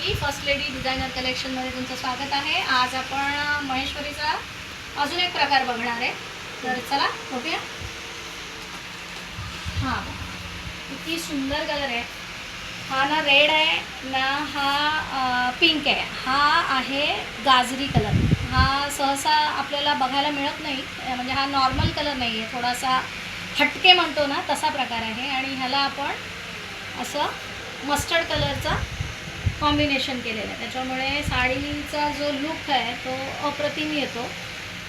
मंडळी, first lady designer कलेक्शनमध्ये तुमचं स्वागत आहे. आज आपण महेश्वरीचा अजून एक प्रकार बघणार आहे. तर चला बघूया. हां, किती सुंदर कलर आहे हा. ना रेड आहे ना हा पिंक आहे. हा आहे गाजरी कलर. हा सहसा आपल्याला बघायला मिळत नाही, म्हणजे हा नॉर्मल कलर नाही आहे, थोडासा हटके म्हणतो ना तसा प्रकार आहे. आणि ह्याला आपण असं मस्टर्ड कलरचा कॉम्बिनेशन केलेलं आहे, त्याच्यामुळे साडीचा जो लुक आहे तो अप्रतिम येतो.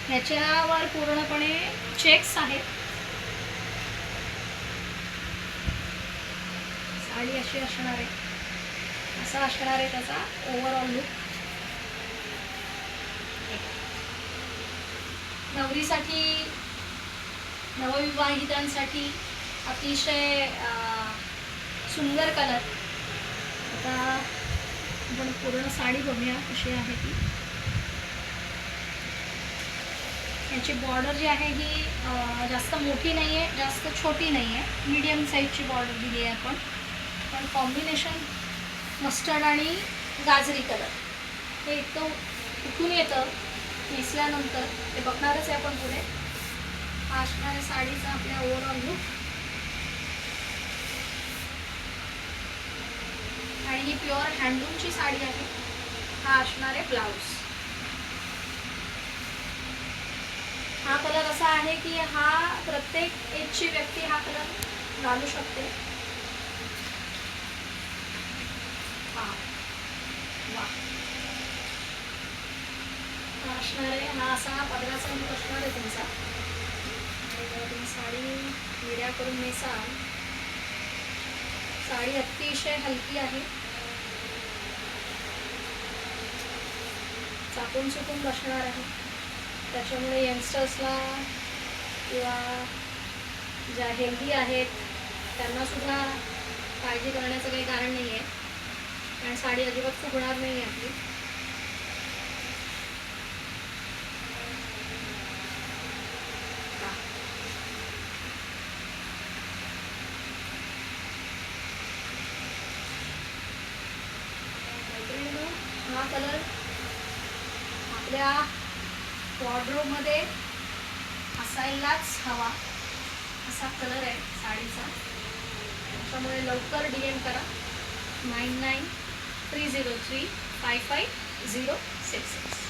ह्याच्यावर पूर्णपणे चेक्स आहेत. साडी अशी असणार आहे, असा असणार आहे त्याचा ओव्हरऑल लुक. नवरीसाठी, नवविवाहितांसाठी अतिशय सुंदर कलर. आता आपण पूर्ण साडी बघूया कशी आहे ती. याची बॉर्डर जी आहे ही जास्त मोठी नाही आहे, जास्त छोटी नाही आहे, मीडियम साईजची बॉर्डर दिली आहे आपण. पण कॉम्बिनेशन मस्टर्ड आणि गाजरी कलर हे इतकं उठून येतं नेसल्यानंतर, ते बघणारच आहे आपण पुढे. हा असणार आहे साडीचा आपल्या ओव्हरऑल लुक. आणि ही प्युअर हँडलूमची साडी आहे. हा असणार आहे ब्लाऊज. हा कलर असा आहे की हा प्रत्येक एजची व्यक्ती हा कलर घालू शकते. हा वा, हा असणार आहे, हा असा पदराचा लुक असणार आहे तुमचा. जेव्हा तुम्ही साडी विड्या करून नेसाल, साडी अतिशय हलकी आहे, चापून चुकून बसणार आहे. त्याच्यामुळे यंगस्टर्सला किंवा ज्या हेल्दी आहेत त्यांनासुद्धा काळजी करण्याचं काही कारण नाही आहे, कारण साडी अजिबात फुगणार नाही आहे आपली. हा कलर आपल्या वॉर्डरोबमध्ये असायलाच हवा असा कलर आहे साडीचा. त्याच्यामुळे लवकर DM करा 9930355066.